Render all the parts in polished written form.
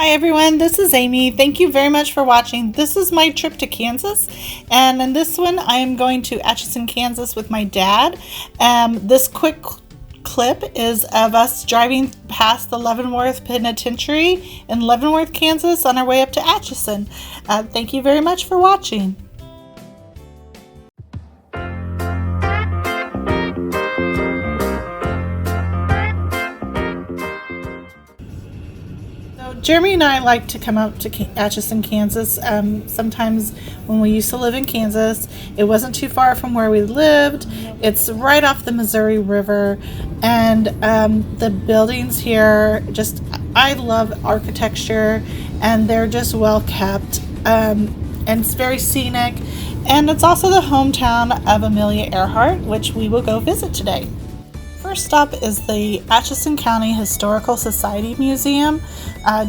Hi everyone, this is Amy. Thank you very much for watching. This is my trip to Kansas, and in this one I am going to Atchison, Kansas with my dad. This quick clip is of us driving past the Leavenworth Penitentiary in Leavenworth, Kansas on our way up to Atchison. Thank you very much for watching. Jeremy and I like to come up to Atchison, Kansas. Sometimes when we used to live in Kansas, it wasn't too far from where we lived. It's right off the Missouri River, and the buildings here, I love architecture, and they're just well kept, and it's very scenic, and it's also the hometown of Amelia Earhart, which we will go visit today. First stop is the Atchison County Historical Society Museum.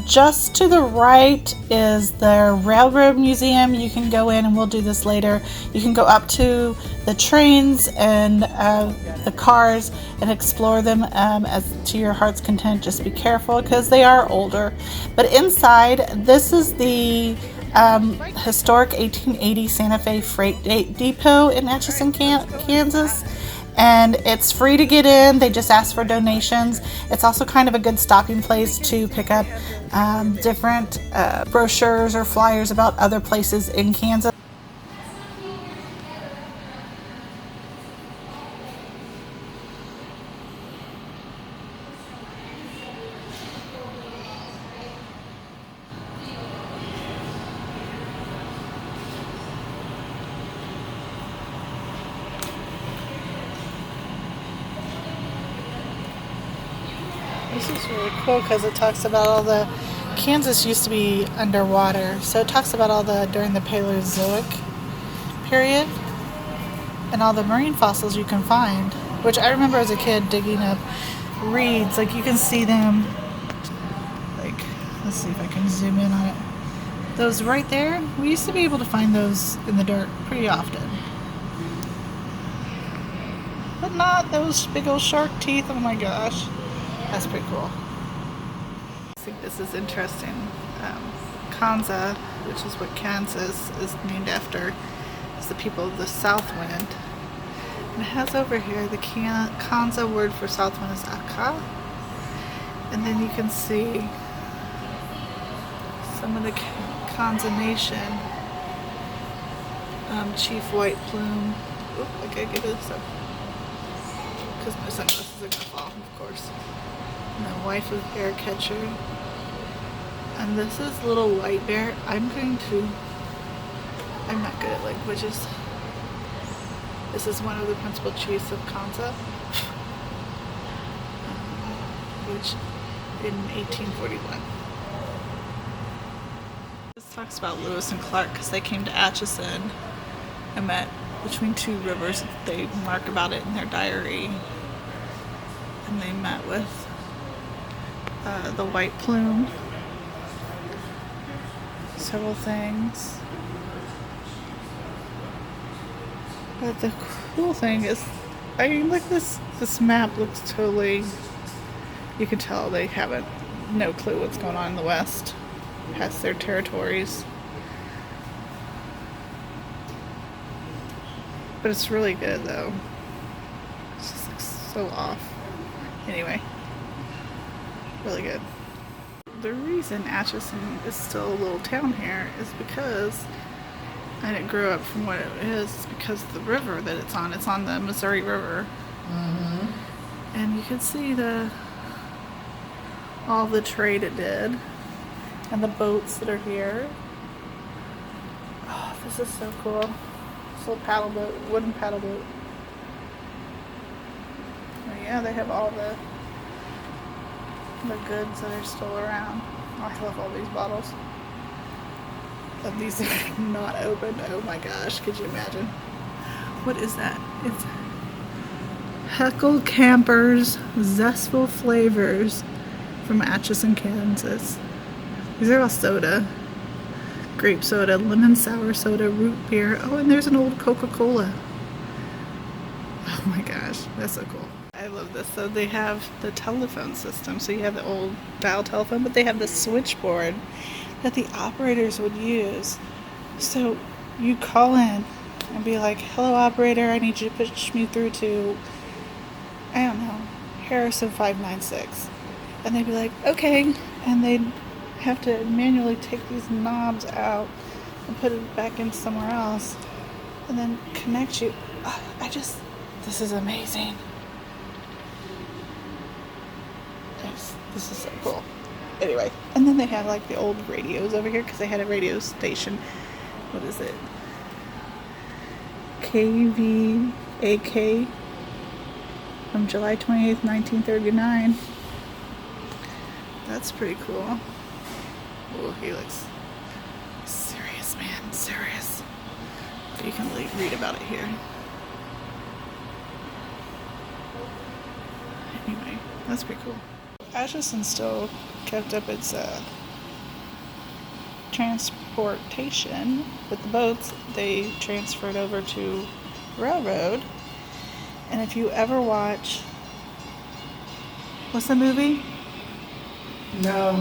Just to the right is their Railroad Museum. You can go in, and we'll do this later. You can go up to the trains and the cars and explore them as to your heart's content. Just be careful because they are older. But inside, this is the historic 1880 Santa Fe Freight Depot in Atchison, Kansas. And it's free to get in. They just ask for donations. It's also kind of a good stopping place to pick up different brochures or flyers about other places in Kansas. This is really cool because it talks about Kansas used to be underwater, so it talks about during the Paleozoic period and all the marine fossils you can find, which I remember as a kid digging up reeds. Like, you can see them, let's see if I can zoom in on it. Those right there, we used to be able to find those in the dirt pretty often. But not those big old shark teeth, oh my gosh. That's pretty cool. I think this is interesting. Kansa, which is what Kansas is named after, is the people of the South Wind. And it has over here the Kansa word for South Wind is Aka. And then you can see some of the Kansa Nation. Chief White Plume. Oop, I gotta get this up because my sunglasses are gonna fall, of course. And the wife of Bear Catcher. And this is Little White Bear. I'm not good at languages. This is one of the principal chiefs of Kansa, which in 1841. This talks about Lewis and Clark because they came to Atchison and met between two rivers. They mark about it in their diary. And they met with the White Plume. Several things. But the cool thing is, this map looks totally, you can tell they haven't, no clue what's going on in the West, past their territories. But it's really good though. It just looks so off. Anyway, really good. The reason Atchison is still a little town here is because, and it grew up from what it is because of the river that it's on. It's on the Missouri River. Mm-hmm. And you can see all the trade it did and the boats that are here. Oh, this is so cool. This little paddle boat, wooden paddle boat. Oh yeah, they have all the goods that are still around. Oh, I love all these bottles. And these are not opened. Oh my gosh, could you imagine? What is that? It's Heckle Campers Zestful Flavors from Atchison, Kansas. These are all soda. Grape soda, lemon sour soda, root beer. Oh, and there's an old Coca-Cola. Oh my gosh, that's so cool. I love this. So they have the telephone system. So you have the old dial telephone, but they have the switchboard that the operators would use. So you call in and be like, hello operator, I need you to push me through to, I don't know, Harrison 596. And they'd be like, okay. And they'd have to manually take these knobs out and put it back in somewhere else and then connect you. This is amazing. This is so cool. Anyway, and then they have like the old radios over here because they had a radio station. What is it? KVAK from July 28th, 1939. That's pretty cool. Oh, he looks serious, man. Serious. But you can read about it here. Anyway, that's pretty cool. Atchison still kept up its transportation with the boats. They transferred over to railroad. And if you ever watch, what's the movie? No,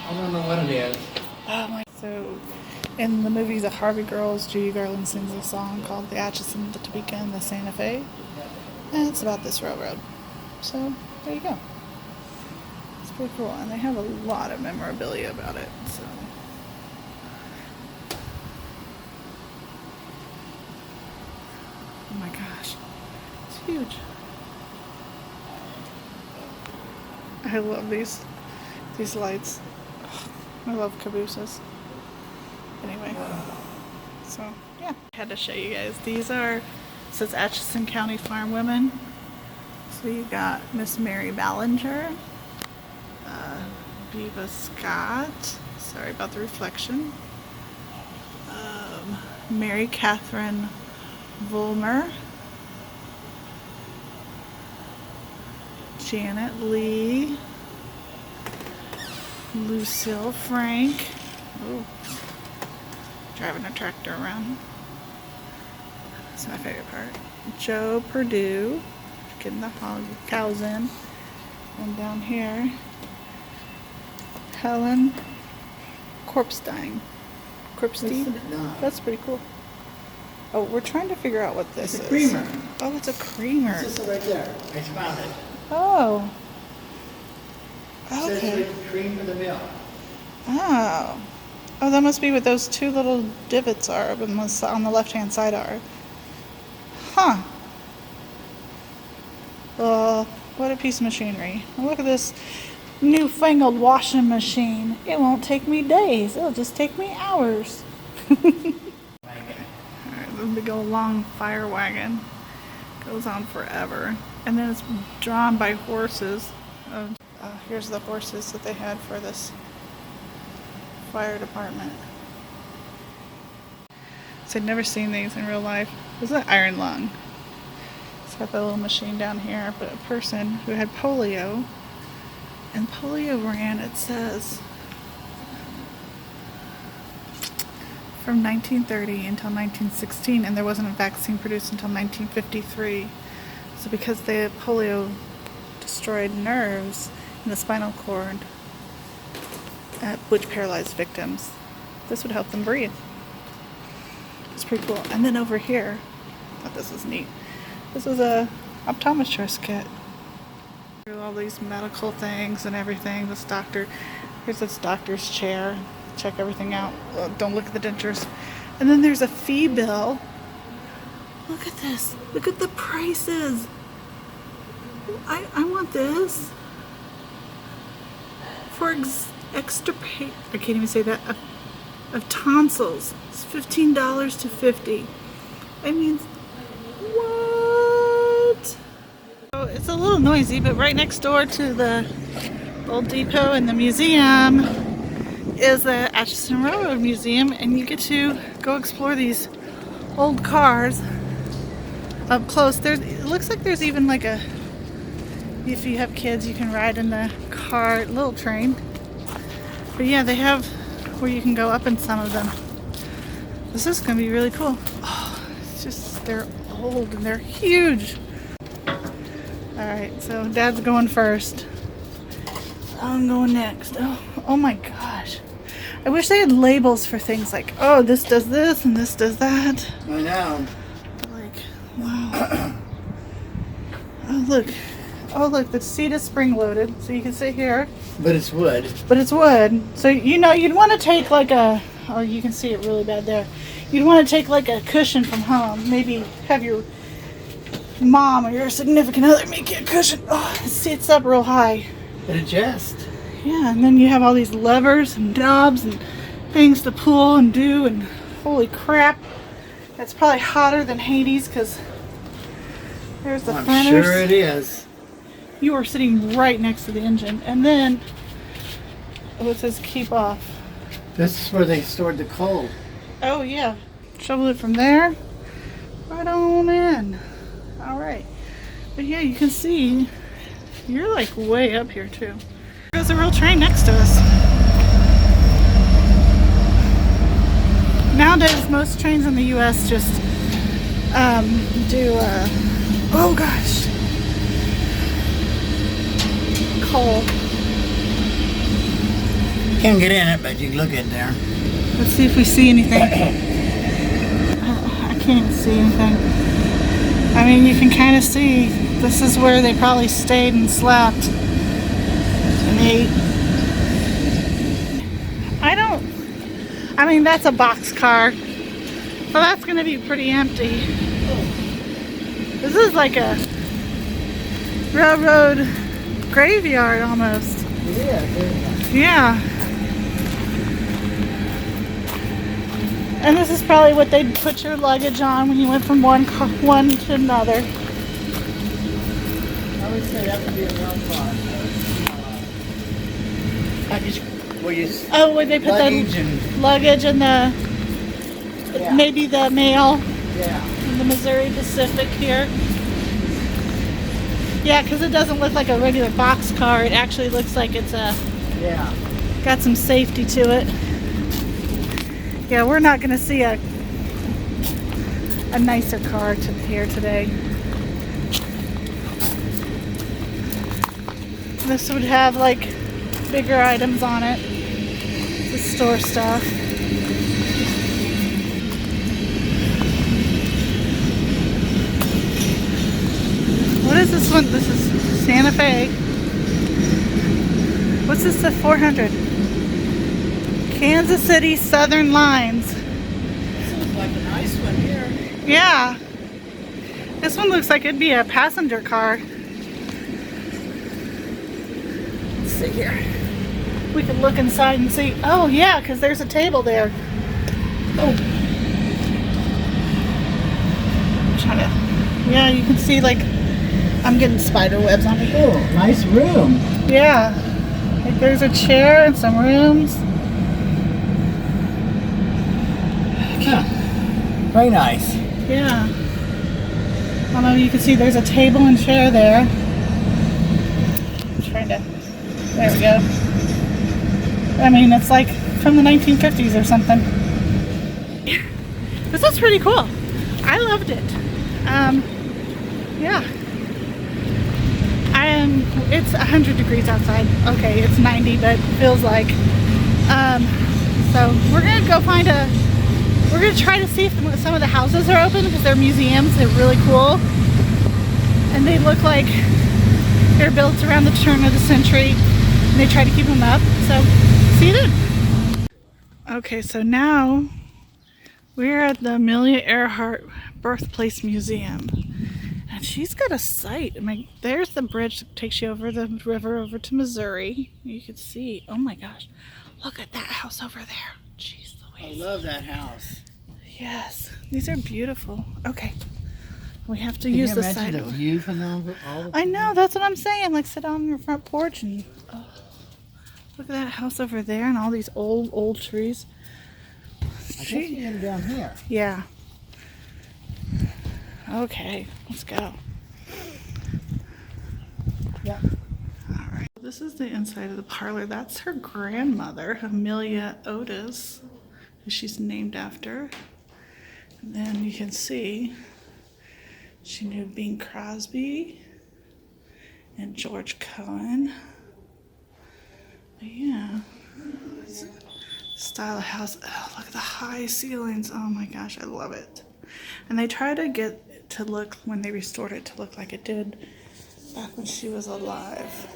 I don't know what it is. Oh my! So, in the movie The Harvey Girls, Judy Garland sings a song called "The Atchison, the Topeka, and the Santa Fe," and it's about this railroad. So there you go. It's pretty cool, and they have a lot of memorabilia about it. So. Oh my gosh, it's huge. I love these lights. I love cabooses. Anyway, so yeah, I had to show you guys. These are, it says Atchison County Farm Women. So you got Miss Mary Ballinger, Viva Scott. Sorry about the reflection. Mary Catherine Vollmer, Janet Lee, Lucille Frank. Ooh. Driving a tractor around. That's my favorite part. Joe Purdue, getting the cows in. And down here, Helen Korpstein. That's pretty cool. Oh, we're trying to figure out what this is. It's a creamer. Oh, it's a creamer. This is right there. I found it. Oh. It Okay. says cream for the milk. Oh. Oh, that must be what those two little divots are on the left-hand side are. Huh. Well, what a piece of machinery. Look at this newfangled washing machine. It won't take me days. It'll just take me hours. Alright, the big old long fire wagon. Goes on forever. And then it's drawn by horses. Here's the horses that they had for this fire department. So I'd never seen these in real life. This is an iron lung. It's got the little machine down here, but a person who had polio, and polio ran, it says, from 1930 until 1916, and there wasn't a vaccine produced until 1953. So because the polio destroyed nerves in the spinal cord, which paralyzed victims, this would help them breathe. It's pretty cool. And then over here, I thought this was neat. This was a optometrist kit. All these medical things and everything. Here's this doctor's chair. Check everything out. Don't look at the dentures. And then there's a fee bill. Look at this. Look at the prices. I want this. For extirpate, I can't even say that, of tonsils. It's $15 to $50. I mean, what? So it's a little noisy, but right next door to the old depot and the museum is the Atchison Railroad Museum, and you get to go explore these old cars up close. It looks like there's even like if you have kids, you can ride in the car, little train. But yeah, they have where you can go up in some of them. This is going to be really cool. Oh, it's just, they're old and they're huge. Alright, so Dad's going first. I'm going next. Oh my gosh. I wish they had labels for things like, oh, this does this and this does that. I know. Like, wow. Oh, look. Oh, look, the seat is spring-loaded, so you can sit here. But it's wood. But it's wood. So, you know, you'd want to take like a, oh, you can see it really bad there. You'd want to take like a cushion from home. Maybe have your mom or your significant other make you a cushion. Oh, it sits up real high. It adjusts. Yeah, and then you have all these levers and knobs and things to pull and do, and holy crap. That's probably hotter than Hades because there's the I'm sure it is. You are sitting right next to the engine. And then, oh, it says keep off. This is where they stored the coal. Oh, yeah. Shovel it from there right on in. All right. But yeah, you can see you're like way up here too. There's a real train next to us. Nowadays, most trains in the U.S. just do, oh gosh, coal. Can't get in it, but you can look in there. Let's see if we see anything. I can't even see anything. I mean, you can kind of see this is where they probably stayed and slept and ate. I mean, that's a box car, so that's going to be pretty empty. This is like a railroad graveyard almost. Yeah. And this is probably what they'd put your luggage on when you went from one to another. I would say that would be a rail car. Where they put the luggage and the maybe the mail. Yeah. In the Missouri Pacific here. Yeah, because it doesn't look like a regular box car. It actually looks like it's got some safety to it. Yeah, we're not going to see a nicer car here today. This would have like bigger items on it to store stuff. What is this one? This is Santa Fe. What's this? The 400? Kansas City Southern Lines. This looks like a nice one here. Yeah. This one looks like it'd be a passenger car. Let's see here. We can look inside and see. Oh yeah, because there's a table there. Oh. I'm trying to. Yeah, you can see like I'm getting spider webs on me. Oh, nice room. Yeah. Like there's a chair and some rooms. Huh. Very nice. Yeah. I don't know, you can see there's a table and chair there. I'm trying to. There we go. I mean, it's like from the 1950s or something. This is pretty cool. I loved it. Yeah. And it's 100 degrees outside. Okay, it's 90, but it feels like. So we're gonna go we're gonna try to see if some of the houses are open because they're museums. They're really cool. And they look like they're built around the turn of the century. And they try to keep them up. So, see you then. Okay, so now we're at the Amelia Earhart Birthplace Museum. And she's got a site. I mean, there's the bridge that takes you over the river over to Missouri. You can see. Oh my gosh. Look at that house over there. Jeez Louise. I love that house. Yes. These are beautiful. Okay. We have to use the side. Can you imagine the view from all the I know. That's what I'm saying. Like, sit on your front porch and... Oh, look at that house over there and all these old trees. I guess you get down here. Yeah. Okay, let's go. Yeah. All right. This is the inside of the parlor. That's her grandmother, Amelia Otis, who she's named after. And then you can see she knew Bing Crosby. and George Cohen. But yeah, style of house. Oh, look at the high ceilings. Oh my gosh, I love it. And they try to get it to look, when they restored it, to look like it did back when she was alive.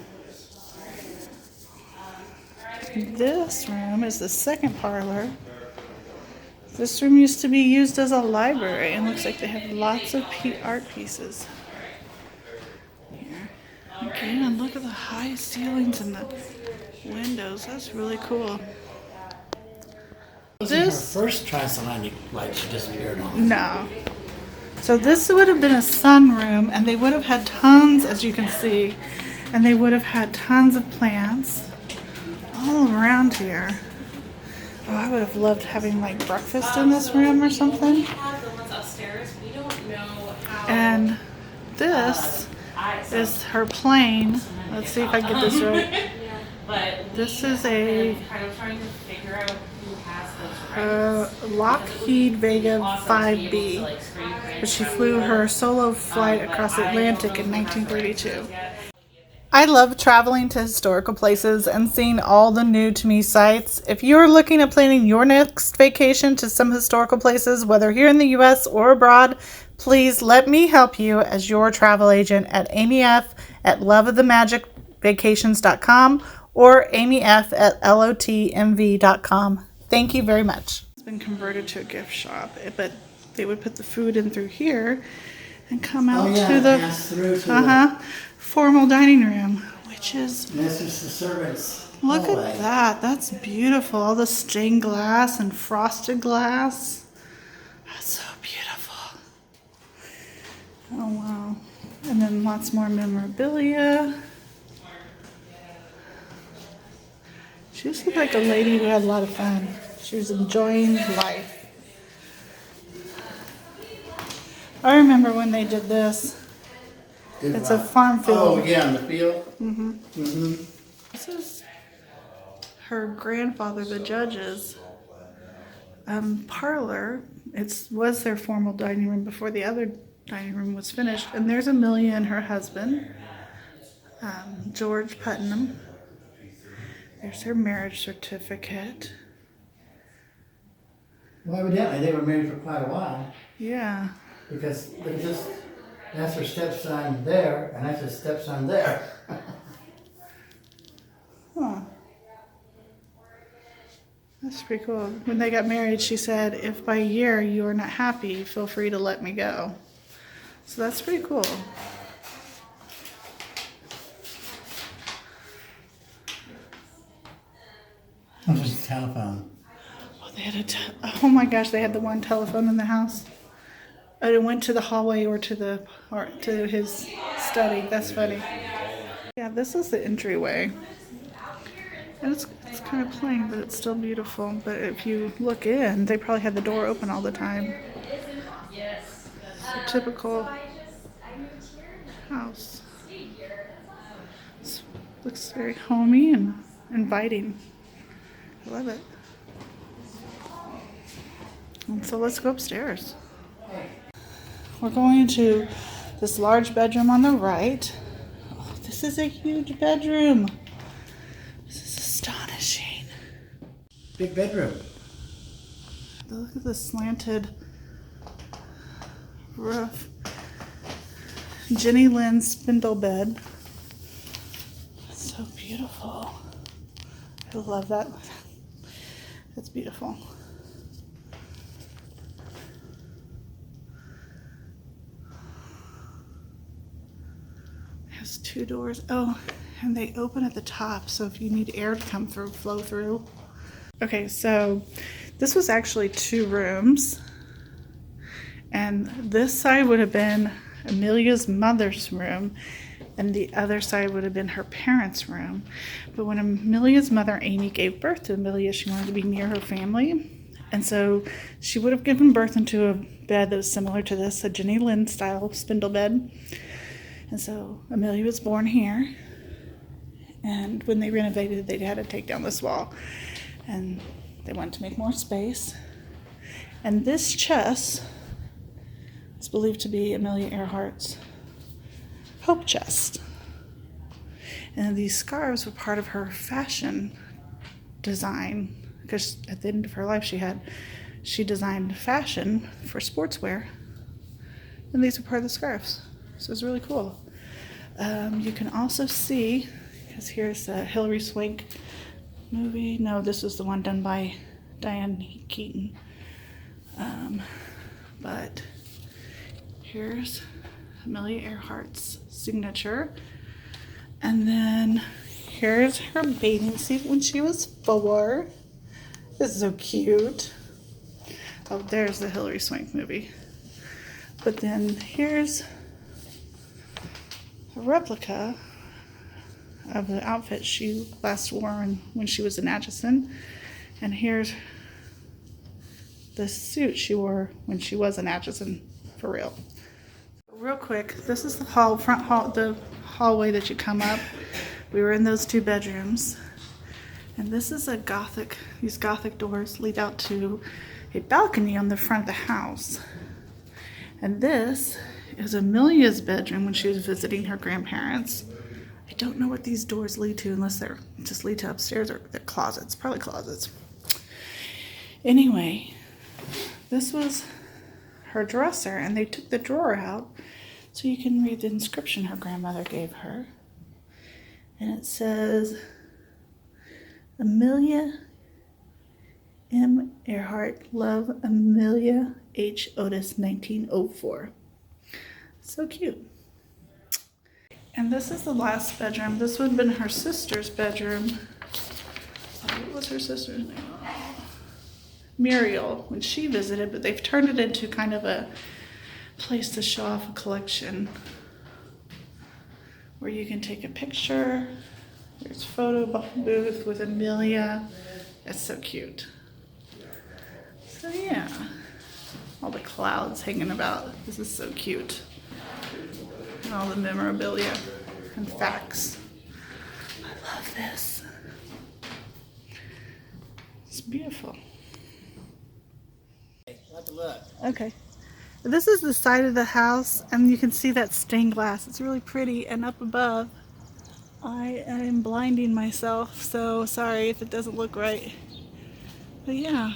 This room is the second parlor. This room used to be used as a library, and looks like they have lots of art pieces here. Again, look at the high ceilings and the windows. That's really cool. This her first transatlantic light she disappeared on. No. So this would have been a sunroom, and they would have had tons, as you can see, and they would have had tons of plants all around here. Oh, I would have loved having like breakfast in this room or something. And this is her plane. Let's see if I get this right. This is a Lockheed Vega 5B. But she flew her solo flight across the Atlantic in 1932. I love traveling to historical places and seeing all the new to me sites. If you're looking at planning your next vacation to some historical places, whether here in the US or abroad, please let me help you as your travel agent at amyf at loveofthemagicvacations.com or amyf at lotmv.com. Thank you very much. It's been converted to a gift shop, but they would put the food in through here and come out to the formal dining room, which is, this is the servants' look hallway. at that. That's beautiful. All the stained glass and frosted glass. That's so beautiful. Oh wow. And then lots more memorabilia. She just looked like a lady who had a lot of fun. She was enjoying life. I remember when they did this. It's a farm field. Oh, yeah, in the field? Mm-hmm. Mm-hmm. This is her grandfather, the judge's parlor. It was their formal dining room before the other dining room was finished. And there's Amelia and her husband, George Putnam. There's her marriage certificate. Well, evidently they were married for quite a while. Yeah. Because that's her stepson there, and that's his stepson there. Huh. That's pretty cool. When they got married, she said, if by a year you are not happy, feel free to let me go. So that's pretty cool. This is a telephone. Oh, they had oh my gosh, they had the one telephone in the house. Oh, it went to the hallway or to his study. That's funny. Yeah, this is the entryway. And it's kind of plain, but it's still beautiful. But if you look in, they probably had the door open all the time. It's a typical house. It looks very homey and inviting. I love it. And so let's go upstairs. We're going into this large bedroom on the right. Oh, this is a huge bedroom. This is astonishing. Big bedroom. Look at the slanted roof. Jenny Lynn spindle bed. It's so beautiful. I love that. It's beautiful. It has two doors. Oh, and they open at the top, so if you need air to come through, flow through. Okay, so this was actually two rooms, and this side would have been Amelia's mother's room, and the other side would have been her parents' room. But when Amelia's mother, Amy, gave birth to Amelia, she wanted to be near her family. And so she would have given birth into a bed that was similar to this, a Jenny Lynn style spindle bed. And so Amelia was born here. And when they renovated, they had to take down this wall. And they wanted to make more space. And this chest is believed to be Amelia Earhart's hope chest. And these scarves were part of her fashion design, because at the end of her life she designed fashion for sportswear, and these are part of the scarves. So it's really cool. You can also see, because here's a Hilary Swank movie. No, this was the one done by Diane Keaton. But here's Amelia Earhart's signature. And then here's her bathing suit when she was 4. This is so cute. Oh, there's the Hilary Swank movie. But then here's a replica of the outfit she last wore when she was in Atchison. And here's the suit she wore when she was in Atchison, for real. Real quick, this is the the hallway that you come up. We were in those 2 bedrooms. And this is these Gothic doors lead out to a balcony on the front of the house. And this is Amelia's bedroom when she was visiting her grandparents. I don't know what these doors lead to, unless they're just lead to upstairs, or they're closets, probably closets. Anyway, this was her dresser, and they took the drawer out so you can read the inscription her grandmother gave her. And it says, Amelia M. Earhart, love Amelia H. Otis, 1904. So cute. And this is the last bedroom. This would have been her sister's bedroom. What was her sister's name? Muriel, when she visited, but they've turned it into kind of a place to show off a collection where you can take a picture. There's a photo booth with Amelia. It's so cute. So yeah, all the clouds hanging about. This is so cute. And all the memorabilia and facts. I love this. It's beautiful. Look. Okay. This is the side of the house, and you can see that stained glass. It's really pretty, and up above, I am blinding myself, so sorry if it doesn't look right. But yeah,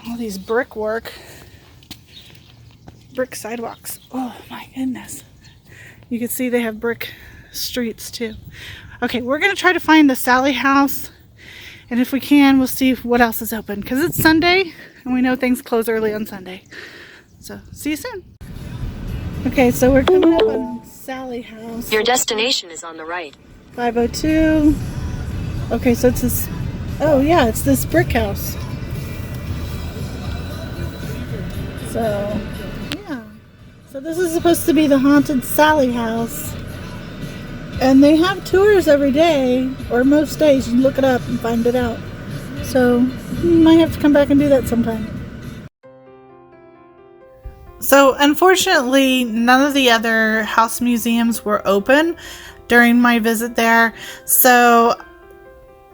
all these brick sidewalks. Oh my goodness. You can see they have brick streets too. Okay, we're gonna try to find the Sally house, and if we can, we'll see what else is open, because it's Sunday and we know things close early on Sunday. So see you soon. Okay, so we're coming up on Sally house. Your destination is on the right. 502. Okay, so it's this, oh yeah, it's this brick house. So yeah, so this is supposed to be the haunted Sally house, and they have tours every day, or most days. You can look it up and find it out. So you might have to come back and do that sometime. So unfortunately, none of the other house museums were open during my visit there, so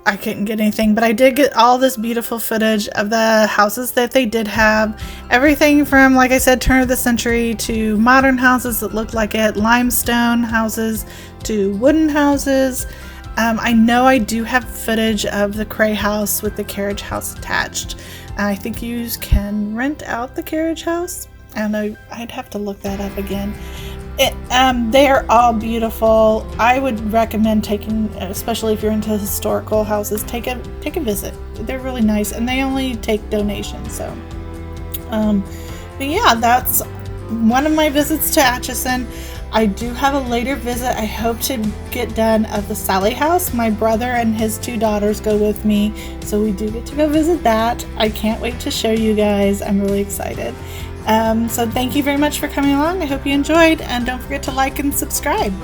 I couldn't get anything, but I did get all this beautiful footage of the houses that they did have. Everything from, like I said, turn of the century to modern houses that looked like it, limestone houses to wooden houses. I know I do have footage of the Cray house with the carriage house attached. I think you can rent out the carriage house, and I'd have to look that up again. They are all beautiful. I would recommend taking, especially if you're into historical houses, take a visit. They're really nice, and they only take donations. So, but yeah, that's one of my visits to Atchison. I do have a later visit I hope to get done of the Sally house. My brother and his 2 daughters go with me, so we do get to go visit that. I can't wait to show you guys. I'm really excited. So thank you very much for coming along. I hope you enjoyed, and don't forget to like and subscribe.